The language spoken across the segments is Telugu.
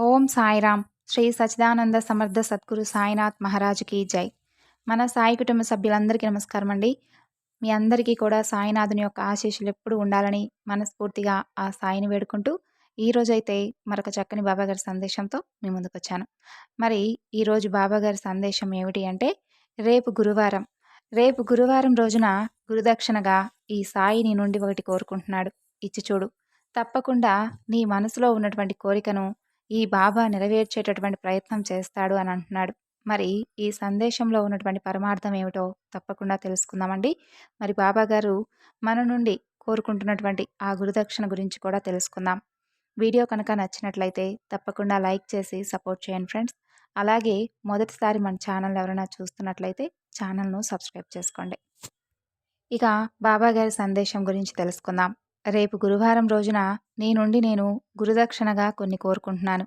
ఓం సాయిరామ్. శ్రీ సచ్చిదానంద సమర్థ సద్గురు సాయినాథ్ మహారాజ్కి జై. మన సాయి కుటుంబ సభ్యులందరికీ నమస్కారం అండి. మీ అందరికీ కూడా సాయినాథుని యొక్క ఆశీస్సులు ఎప్పుడు ఉండాలని మనస్ఫూర్తిగా ఆ సాయిని వేడుకుంటూ ఈరోజైతే మరొక చక్కని బాబాగారి సందేశంతో మీ ముందుకు వచ్చాను. మరి ఈరోజు బాబాగారి సందేశం ఏమిటి అంటే, రేపు గురువారం రోజున గురుదక్షిణగా ఈ సాయి నీ నుండి ఒకటి కోరుకుంటున్నాడు, ఇచ్చి చూడు. తప్పకుండా నీ మనసులో ఉన్నటువంటి కోరికను ఈ బాబా నెరవేర్చేటటువంటి ప్రయత్నం చేస్తాడు అని అంటున్నాడు. మరి ఈ సందేశంలో ఉన్నటువంటి పరమార్థం ఏమిటో తప్పకుండా తెలుసుకుందామండి. మరి బాబా గారు మన నుండి కోరుకుంటున్నటువంటి ఆ గురుదక్షిణ గురించి కూడా తెలుసుకుందాం. వీడియో కనుక నచ్చినట్లయితే తప్పకుండా లైక్ చేసి సపోర్ట్ చేయండి ఫ్రెండ్స్. అలాగే మొదటిసారి మన ఛానల్ ఎవరైనా చూస్తున్నట్లయితే ఛానల్ను సబ్స్క్రైబ్ చేసుకోండి. ఇక బాబా గారి సందేశం గురించి తెలుసుకుందాం. రేపు గురువారం రోజున నీ నుండి నేను గురుదక్షిణగా కొన్ని కోరుకుంటున్నాను.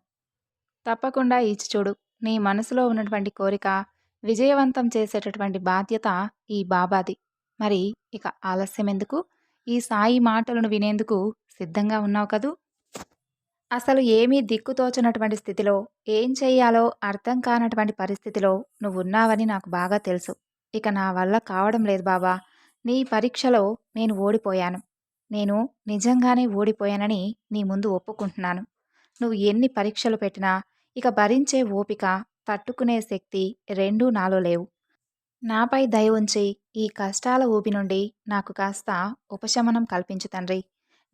తప్పకుండా ఇచ్చి చూడు. నీ మనసులో ఉన్నటువంటి కోరిక విజయవంతం చేసేటటువంటి బాధ్యత ఈ బాబాది. మరి ఇక ఆలస్యం ఎందుకు? ఈ సాయి మాటలను వినేందుకు సిద్ధంగా ఉన్నావు కదూ? అసలు ఏమీ దిక్కుతోచనటువంటి స్థితిలో, ఏం చెయ్యాలో అర్థం కానటువంటి పరిస్థితిలో నువ్వున్నావని నాకు బాగా తెలుసు. ఇక నా వల్ల కావడం లేదు బాబా. నీ పరీక్షలో నేను ఓడిపోయాను. నేను నిజంగానే ఓడిపోయానని నీ ముందు ఒప్పుకుంటున్నాను. నువ్వు ఎన్ని పరీక్షలు పెట్టినా ఇక భరించే ఓపిక, తట్టుకునే శక్తి రెండూ నాలో లేవు. నాపై దయ ఉంచి ఈ కష్టాల ఊబి నుండి నాకు కాస్త ఉపశమనం కల్పించు తండ్రి.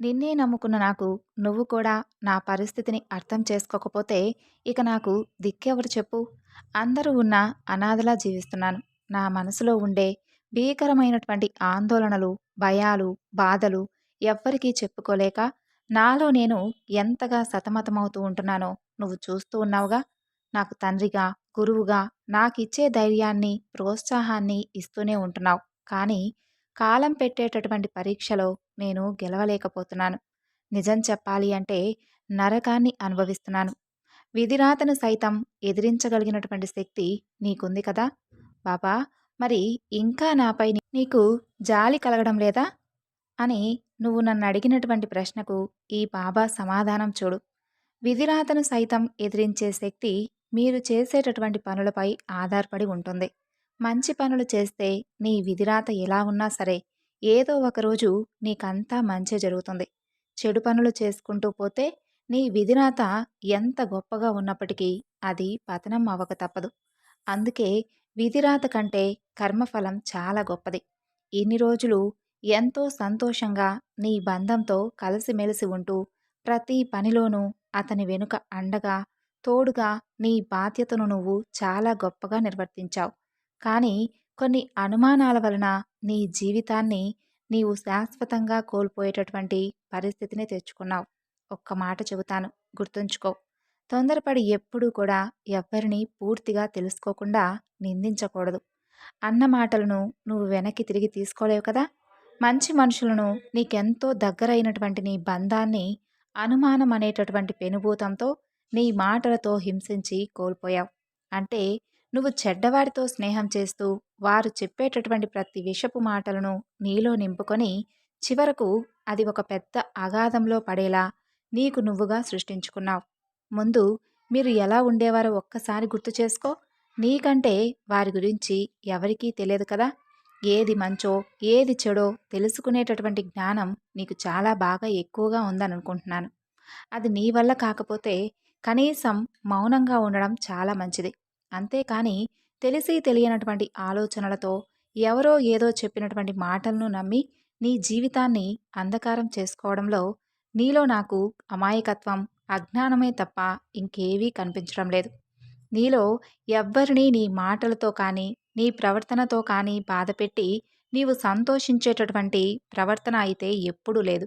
నిన్నే నమ్ముకున్న నాకు నువ్వు కూడా నా పరిస్థితిని అర్థం చేసుకోకపోతే ఇక నాకు దిక్కెవరు చెప్పు? అందరూ ఉన్న అనాథలా జీవిస్తున్నాను. నా మనసులో ఉండే భీకరమైనటువంటి ఆందోళనలు, భయాలు, బాధలు ఎవ్వరికీ చెప్పుకోలేక నాలో నేను ఎంతగా సతమతమవుతూ ఉంటున్నానో నువ్వు చూస్తూ ఉన్నావుగా. నాకు తండ్రిగా, గురువుగా నాకిచ్చే ధైర్యాన్ని, ప్రోత్సాహాన్ని ఇస్తూనే ఉంటున్నావు. కానీ కాలం పెట్టేటటువంటి పరీక్షలో నేను గెలవలేకపోతున్నాను. నిజం చెప్పాలి అంటే నరకాన్ని అనుభవిస్తున్నాను. విధిరాతను సైతం ఎదిరించగలిగినటువంటి శక్తి నీకుంది కదా బాబా. మరి ఇంకా నాపై నీకు జాలి కలగడం లేదా అని నువ్వు నన్ను అడిగినటువంటి ప్రశ్నకు ఈ బాబా సమాధానం చూడు. విధిరాతను సైతం ఎదిరించే శక్తి మీరు చేసేటటువంటి పనులపై ఆధారపడి ఉంటుంది. మంచి పనులు చేస్తే నీ విధిరాత ఎలా ఉన్నా సరే ఏదో ఒకరోజు నీకంతా మంచి జరుగుతుంది. చెడు పనులు చేసుకుంటూ పోతే నీ విధిరాత ఎంత గొప్పగా ఉన్నప్పటికీ అది పతనం అవ్వక తప్పదు. అందుకే విధిరాత కంటే కర్మఫలం చాలా గొప్పది. ఇన్ని రోజులు ఎంతో సంతోషంగా నీ బంధంతో కలిసిమెలిసి ఉంటూ ప్రతి పనిలోనూ అతని వెనుక అండగా, తోడుగా నీ బాధ్యతను నువ్వు చాలా గొప్పగా నిర్వర్తించావు. కానీ కొన్ని అనుమానాల వలన నీ జీవితాన్ని నీవు శాశ్వతంగా కోల్పోయేటటువంటి పరిస్థితిని తెచ్చుకున్నావు. ఒక్క మాట చెబుతాను, గుర్తుంచుకో. తొందరపడి ఎప్పుడూ కూడా ఎవ్వరినీ పూర్తిగా తెలుసుకోకుండా నిందించకూడదు. అన్న మాటలను నువ్వు వెనక్కి తిరిగి తీసుకోలేవు కదా. మంచి మనుషులను, నీకెంతో దగ్గరైనటువంటి నీ బంధాన్ని అనుమానం అనేటటువంటి పెనుభూతంతో నీ మాటలతో హింసించి కోల్పోయావు. అంటే నువ్వు చెడ్డవారితో స్నేహం చేస్తూ వారు చెప్పేటటువంటి ప్రతి విషపు మాటలను నీలో నింపుకొని చివరకు అది ఒక పెద్ద అగాధంలో పడేలా నీకు నువ్వుగా సృష్టించుకున్నావు. ముందు మీరు ఎలా ఉండేవారో ఒక్కసారి గుర్తు చేసుకో. నీకంటే వారి గురించి ఎవరికీ తెలియదు కదా. ఏది మంచో ఏది చెడో తెలుసుకునేటటువంటి జ్ఞానం నీకు చాలా బాగా ఎక్కువగా ఉందని అనుకుంటున్నాను. అది నీ వల్ల కాకపోతే కనీసం మౌనంగా ఉండడం చాలా మంచిది. అంతేకాని తెలిసి తెలియనటువంటి ఆలోచనలతో ఎవరో ఏదో చెప్పినటువంటి మాటలను నమ్మి నీ జీవితాన్ని అంధకారం చేసుకోవడంలో నీలో నాకు అమాయకత్వం, అజ్ఞానమే తప్ప ఇంకేవీ కనిపించడం లేదు. నీలో ఎవ్వరినీ నీ మాటలతో కానీ నీ ప్రవర్తనతో కానీ బాధపెట్టి నీవు సంతోషించేటటువంటి ప్రవర్తన అయితే ఎప్పుడూ లేదు.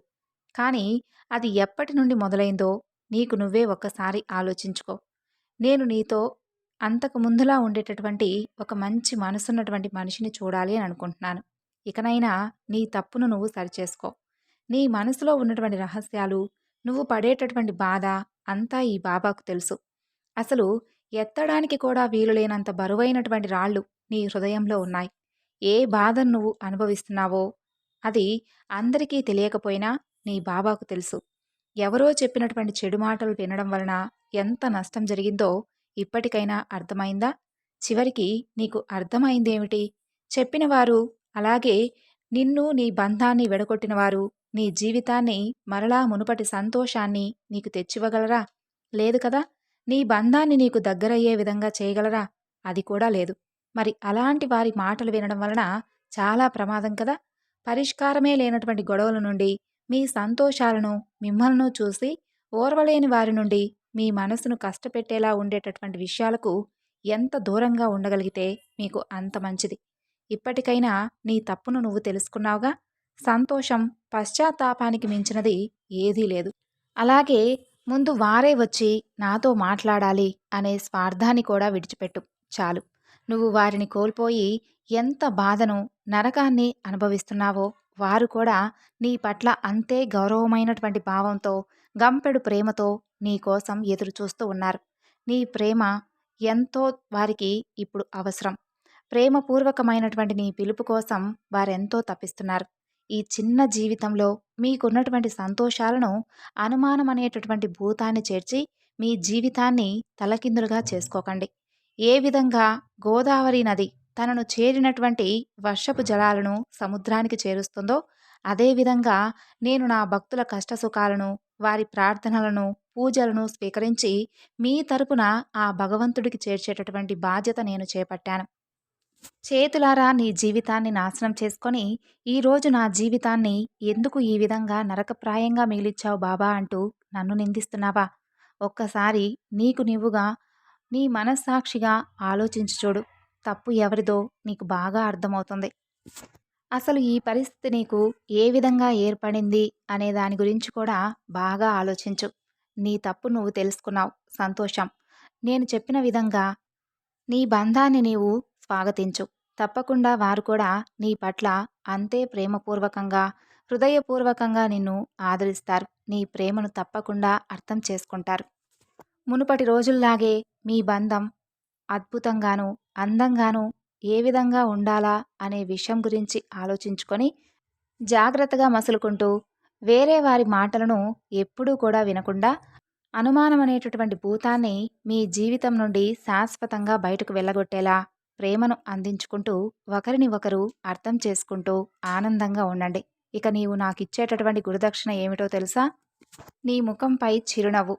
కానీ అది ఎప్పటి నుండి మొదలైందో నీకు నువ్వే ఒక్కసారి ఆలోచించుకో. నేను నీతో అంతకు ముందులా ఉండేటటువంటి ఒక మంచి మనసున్నటువంటి మనిషిని చూడాలి అని అనుకుంటున్నాను. ఇకనైనా నీ తప్పును నువ్వు సరిచేసుకో. నీ మనసులో ఉన్నటువంటి రహస్యాలు, నువ్వు పడేటటువంటి బాధ అంతా ఈ బాబాకు తెలుసు. అసలు ఎత్తడానికి కూడా వీలులేనంత బరువైనటువంటి రాళ్ళు నీ హృదయంలో ఉన్నాయి. ఏ బాధను నువ్వు అనుభవిస్తున్నావో అది అందరికీ తెలియకపోయినా నీ బాబాకు తెలుసు. ఎవరో చెప్పినటువంటి చెడు మాటలు వినడం వలన ఎంత నష్టం జరిగిందో ఇప్పటికైనా అర్థమైందా? చివరికి నీకు అర్థమైందేమిటి? చెప్పిన వారు, అలాగే నిన్ను నీ బంధాన్ని విడగొట్టిన వారు నీ జీవితాన్ని మరలా మునుపటి సంతోషాన్ని నీకు తెచ్చివ్వగలరా? లేదు కదా! నీ బంధాన్ని నీకు దగ్గరయ్యే విధంగా చేయగలరా? అది కూడా లేదు. మరి అలాంటి వారి మాటలు వినడం వలన చాలా ప్రమాదం కదా! పరిష్కారమే లేనటువంటి గొడవల నుండి, మీ సంతోషాలను, మిమ్మల్ని చూసి ఓర్వలేని వారి నుండి, మీ మనసును కష్టపెట్టేలా ఉండేటటువంటి విషయాలకు ఎంత దూరంగా ఉండగలిగితే మీకు అంత మంచిది. ఇప్పటికైనా నీ తప్పును నువ్వు తెలుసుకున్నావుగా? సంతోషం, పశ్చాత్తాపానికి మించినది ఏదీ లేదు. అలాగే ముందు వారే వచ్చి నాతో మాట్లాడాలి అనే స్వార్థాన్ని కూడా విడిచిపెట్టు. చాలు. నువ్వు వారిని కోల్పోయి ఎంత బాధను, నరకాన్ని అనుభవిస్తున్నావో వారు కూడా నీ పట్ల అంతే గౌరవమైనటువంటి భావంతో, గంపెడు ప్రేమతో నీ కోసం ఎదురు చూస్తూ ఉన్నారు. నీ ప్రేమ ఎంతో వారికి ఇప్పుడు అవసరం. ప్రేమపూర్వకమైనటువంటి నీ పిలుపు కోసం వారెంతో తపిస్తున్నారు. ఈ చిన్న జీవితంలో మీకున్నటువంటి సంతోషాలను అనుమానం అనేటటువంటి భూతాన్ని చేర్చి మీ జీవితాన్ని తలకిందులుగా చేసుకోకండి. ఏ విధంగా గోదావరి నది తనను చేరినటువంటి వర్షపు జలాలను సముద్రానికి చేరుస్తుందో, అదేవిధంగా నేను నా భక్తుల కష్టసుఖాలను, వారి ప్రార్థనలను, పూజలను స్వీకరించి మీ తరపున ఆ భగవంతుడికి చేర్చేటటువంటి బాధ్యత నేను చేపట్టాను. చేతులారా నీ జీవితాన్ని నాశనం చేసుకొని, ఈరోజు నా జీవితాన్ని ఎందుకు ఈ విధంగా నరకప్రాయంగా మిగిలిచ్చావు బాబా అంటూ నన్ను నిందిస్తున్నావా? ఒక్కసారి నీకు నీవుగా, నీ మనస్సాక్షిగా ఆలోచించి చూడు. తప్పు ఎవరిదో నీకు బాగా అర్థమవుతుంది. అసలు ఈ పరిస్థితి నీకు ఏ విధంగా ఏర్పడింది అనే దాని గురించి కూడా బాగా ఆలోచించు. నీ తప్పు నువ్వు తెలుసుకున్నావు, సంతోషం. నేను చెప్పిన విధంగా నీ బంధాన్ని నీవు స్వాగతించు. తప్పకుండా వారు కూడా నీ పట్ల అంతే ప్రేమపూర్వకంగా, హృదయపూర్వకంగా నిన్ను ఆదరిస్తారు. నీ ప్రేమను తప్పకుండా అర్థం చేసుకుంటారు. మునుపటి రోజుల్లాగే మీ బంధం అద్భుతంగాను, అందంగాను ఏ విధంగా ఉండాలా అనే విషయం గురించి ఆలోచించుకొని జాగ్రత్తగా మసులుకుంటూ, వేరే వారి మాటలను ఎప్పుడూ కూడా వినకుండా, అనుమానం అనేటటువంటి భూతాన్ని మీ జీవితం నుండి శాశ్వతంగా బయటకు వెళ్ళగొట్టేలా ప్రేమను అందించుకుంటూ, ఒకరిని ఒకరు అర్థం చేసుకుంటూ ఆనందంగా ఉండండి. ఇక నీవు నాకిచ్చేటటువంటి గురుదక్షిణ ఏమిటో తెలుసా? నీ ముఖంపై చిరునవ్వు.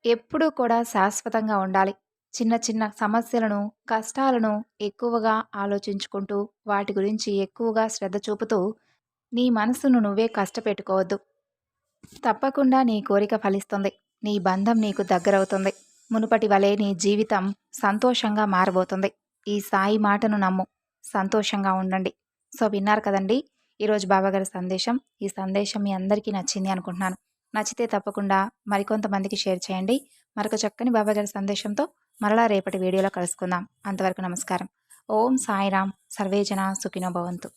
ఎప్పుడూ కూడా శాశ్వతంగా ఉండాలి. చిన్న చిన్న సమస్యలను, కష్టాలను ఎక్కువగా ఆలోచించుకుంటూ, వాటి గురించి ఎక్కువగా శ్రద్ధ చూపుతూ నీ మనసును నువ్వే కష్టపెట్టుకోవద్దు. తప్పకుండా నీ కోరిక ఫలిస్తుంది. నీ బంధం నీకు దగ్గరవుతుంది. మునుపటి వలె నీ జీవితం సంతోషంగా మారబోతుంది. ఈ సాయి మాటను నమ్ము. సంతోషంగా ఉండండి. సో విన్నారు కదండి ఈరోజు బాబాగారి సందేశం. ఈ సందేశం మీ అందరికీ నచ్చింది అనుకుంటున్నాను. నచ్చితే తప్పకుండా మరికొంతమందికి షేర్ చేయండి. మరొక చక్కని బాబాగారి సందేశంతో మరలా రేపటి వీడియోలో కలుసుకుందాం. అంతవరకు నమస్కారం. ఓం సాయిరాం. సర్వేజన సుఖినో భవంతు.